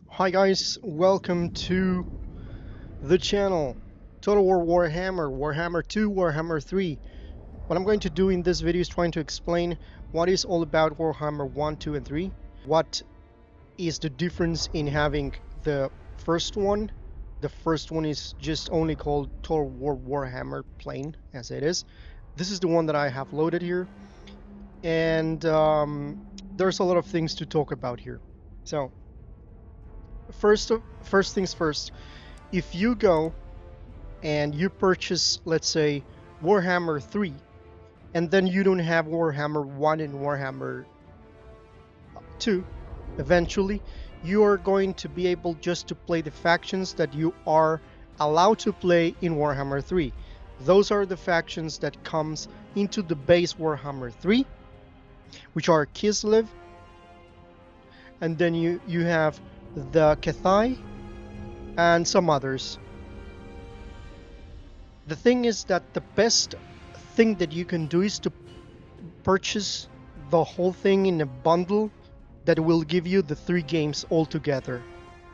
Hi guys, welcome to the channel. Total War Warhammer, Warhammer 2, Warhammer 3. What I'm going to do in this video is trying to explain what is all about Warhammer 1, 2 and 3. What is the difference in having the first one. The first one is just only called Total War Warhammer plain as it is. This is the one that I have loaded here. And there's a lot of things to talk about here. So first things first, if you go and you purchase, let's say, Warhammer 3, and then you don't have Warhammer 1 and Warhammer 2, eventually you are going to be able just to play the factions that you are allowed to play in Warhammer 3. Those are the factions that comes into the base Warhammer 3, which are Kislev, and then you have the Cathai and some others. The thing is that the best thing that you can do is to purchase the whole thing in a bundle that will give you the 3 games all together.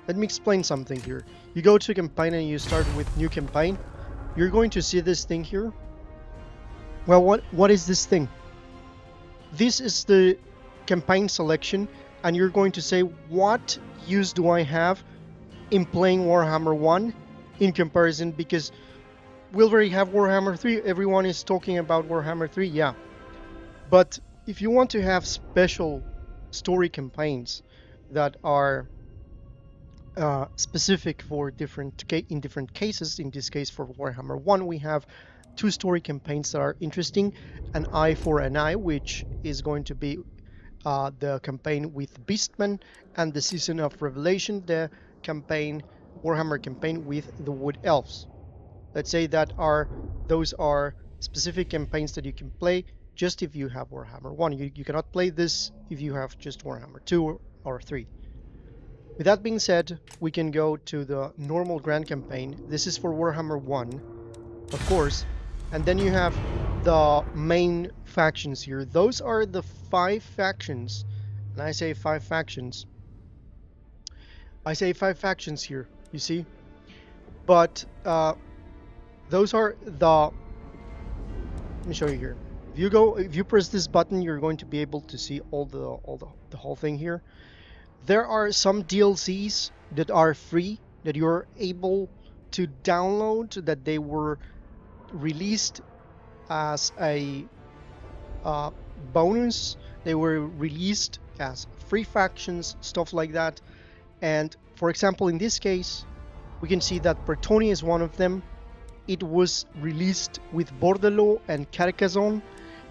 Let me explain something here. You go to campaign and you start with new campaign. You're going to see this thing here. Well, what is this thing? This is the campaign selection, and you're going to say, what use do I have in playing Warhammer 1 in comparison, because we already have Warhammer 3. Everyone is talking about Warhammer 3, yeah. But if you want to have special story campaigns that are specific for different cases, in this case for Warhammer 1, we have 2 story campaigns that are interesting: an Eye for an Eye, which is going to be the campaign with Beastmen, and the Season of Revelation, the Warhammer campaign with the Wood Elves. Let's say those are specific campaigns that you can play just if you have Warhammer 1. You cannot play this if you have just Warhammer 2 or 3. With that being said, we can go to the normal Grand Campaign. This is for Warhammer 1, of course. And then you have the main factions here. Those are the 5 factions. And I say 5 factions. I say 5 factions here, you see? But those are the... Let me show you here. If you press this button, you're going to be able to see the whole thing here. There are some DLCs that are free that you're able to download, that they were released as a bonus. They were released as free factions, stuff like that. And for example, in this case, we can see that Bretonnia is one of them. It was released with Bordelot and Carcassonne,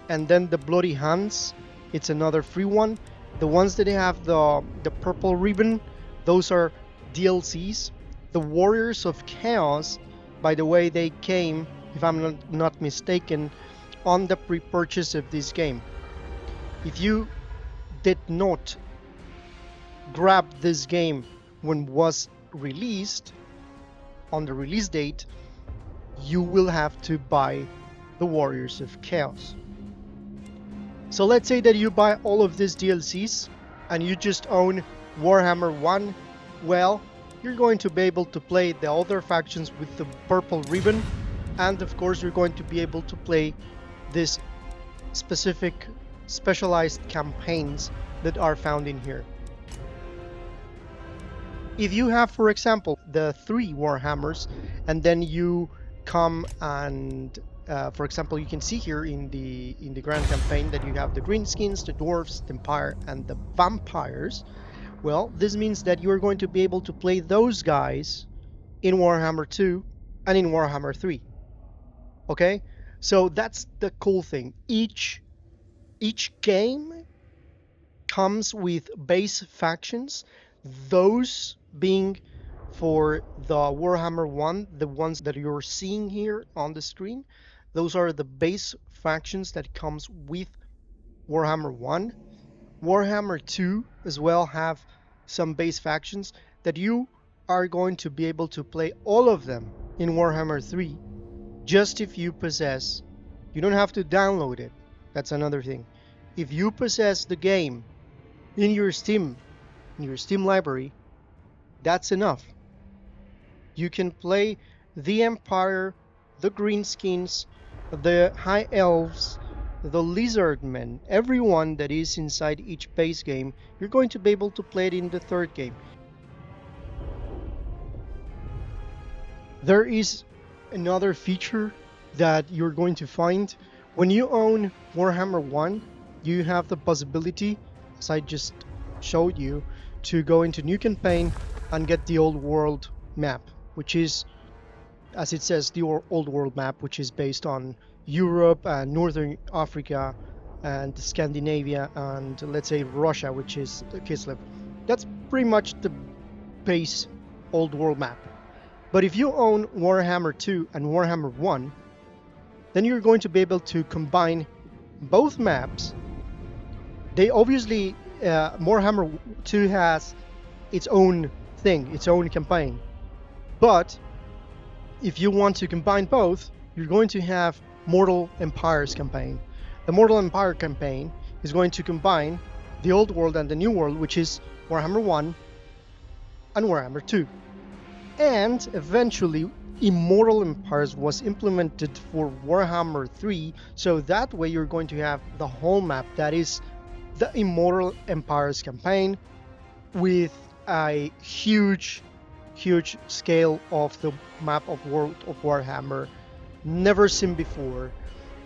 and then the Bloody Hands, it's another free one. The ones that have the purple ribbon, those are DLCs. The Warriors of Chaos, by the way, they came, if I'm not mistaken, on the pre-purchase of this game. If you did not grab this game when it was released, on the release date, you will have to buy the Warriors of Chaos. So let's say that you buy all of these DLCs and you just own Warhammer 1. Well, you're going to be able to play the other factions with the purple ribbon, and of course you're going to be able to play this specific specialized campaigns that are found in here. If you have, for example, the 3 Warhammers, and then you come and for example, you can see here in the Grand Campaign that you have the Greenskins, the Dwarves, the Empire, and the Vampires. Well, this means that you are going to be able to play those guys in Warhammer 2 and in Warhammer 3. Okay, so that's the cool thing. Each game comes with base factions, those being for the Warhammer 1, the ones that you're seeing here on the screen. Those are the base factions that comes with Warhammer 1. Warhammer 2 as well have some base factions that you are going to be able to play all of them in Warhammer 3 just if you possess. You don't have to download it. That's another thing. If you possess the game in your Steam library, That's enough. You can play the Empire, the Greenskins, the High Elves, the Lizardmen, everyone that is inside each base game. You're going to be able to play it in the third game. There is another feature that you're going to find when you own Warhammer 1. You have the possibility, as I just showed you, to go into new campaign and get the old world map, which is, as it says, the old world map, which is based on Europe and Northern Africa and Scandinavia and, let's say, Russia, which is Kislev. That's pretty much the base old world map. But if you own Warhammer 2 and Warhammer 1, then you're going to be able to combine both maps. They obviously, Warhammer 2 has its own thing, its own campaign. But if you want to combine both, you're going to have Mortal Empires campaign. The Mortal Empire campaign is going to combine the old world and the new world, which is Warhammer 1 and Warhammer 2. And eventually, Immortal Empires was implemented for Warhammer 3, so that way you're going to have the whole map, that is the Immortal Empires campaign, with a huge scale of the map of World of Warhammer, never seen before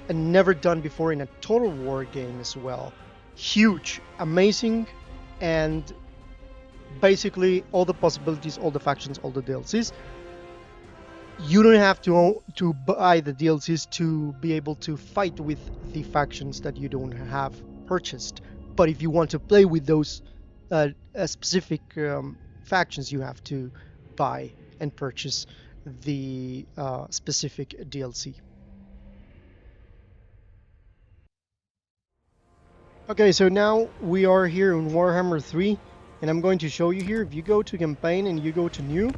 and never done before in a Total War game as well. Huge, amazing, and basically all the possibilities, all the factions, all the DLCs. You don't have to buy the DLCs to be able to fight with the factions that you don't have purchased. But if you want to play with those specific factions, you have to buy and purchase the specific DLC. Okay, so now we are here in Warhammer 3, and I'm going to show you here. If you go to campaign and you go to new,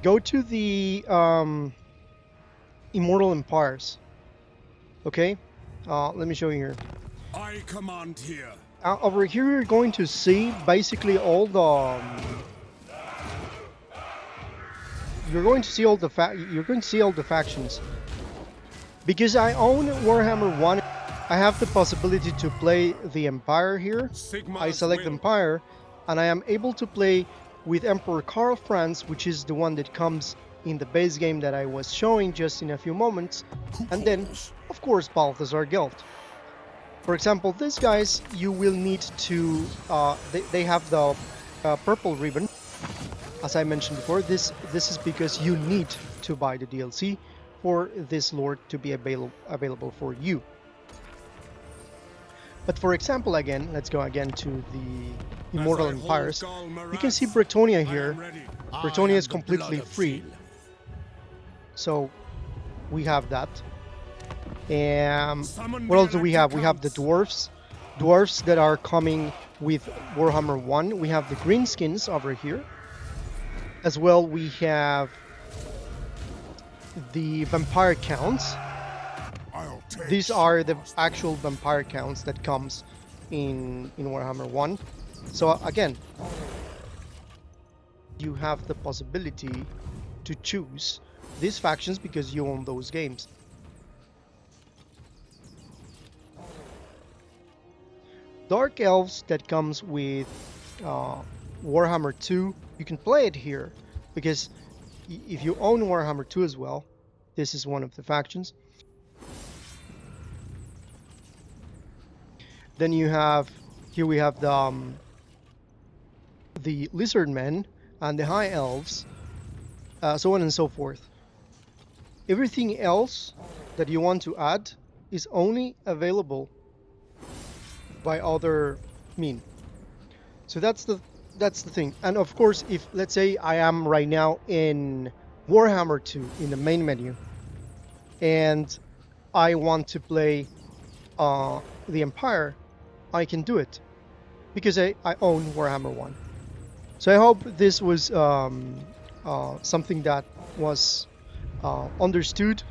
go to the Immortal Empires. Okay, let me show you here. I command here. Over here, you're going to see basically all the. You're going to see all the factions. Because I own Warhammer 1, I have the possibility to play the Empire here. I select Empire, and I am able to play with Emperor Karl Franz, which is the one that comes in the base game that I was showing just in a few moments, and then, of course, Balthasar Gelt. For example, these guys, you will need to, they have the purple ribbon, as I mentioned before. This is because you need to buy the DLC for this lord to be available for you. But for example, again, let's go again to the Immortal Empires. You can see Bretonia here. Bretonia is completely free. So we have that. And what else do we have? We have the dwarves that are coming with Warhammer 1. We have the greenskins over here. As well, we have the vampire counts. These are the actual vampire counts that comes in Warhammer 1. So again, you have the possibility to choose these factions because you own those games. Dark Elves that comes with Warhammer 2, you can play it here because if you own Warhammer 2 as well, this is one of the factions. Then you have, here we have the Lizardmen and the High Elves, so on and so forth. Everything else that you want to add is only available by other means. So that's the thing. And of course, if let's say I am right now in Warhammer 2 in the main menu, and I want to play the Empire, I can do it because I own Warhammer 1. So I hope this was something that was understood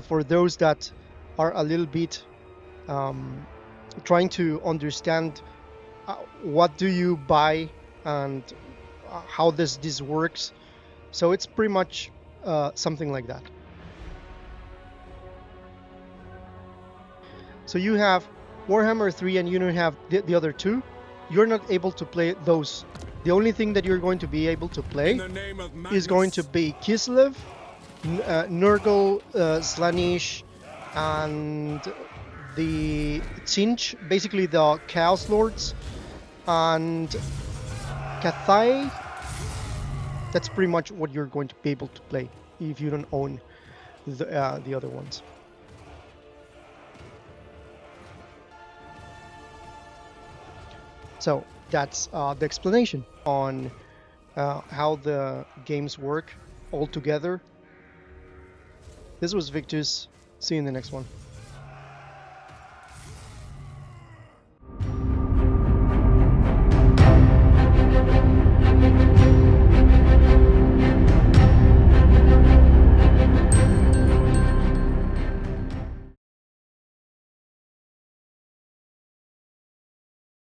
for those that are a little bit trying to understand what do you buy and how this works. So it's pretty much something like that. So you have Warhammer 3 and you don't have the other two. You're not able to play those. The only thing that you're going to be able to play is going to be Kislev, Nurgle, Slaanesh, and the Tzeentch, basically the Chaos Lords, and Cathai. That's pretty much what you're going to be able to play if you don't own the other ones. So that's the explanation on how the games work all together. This was Victus. See you in the next one.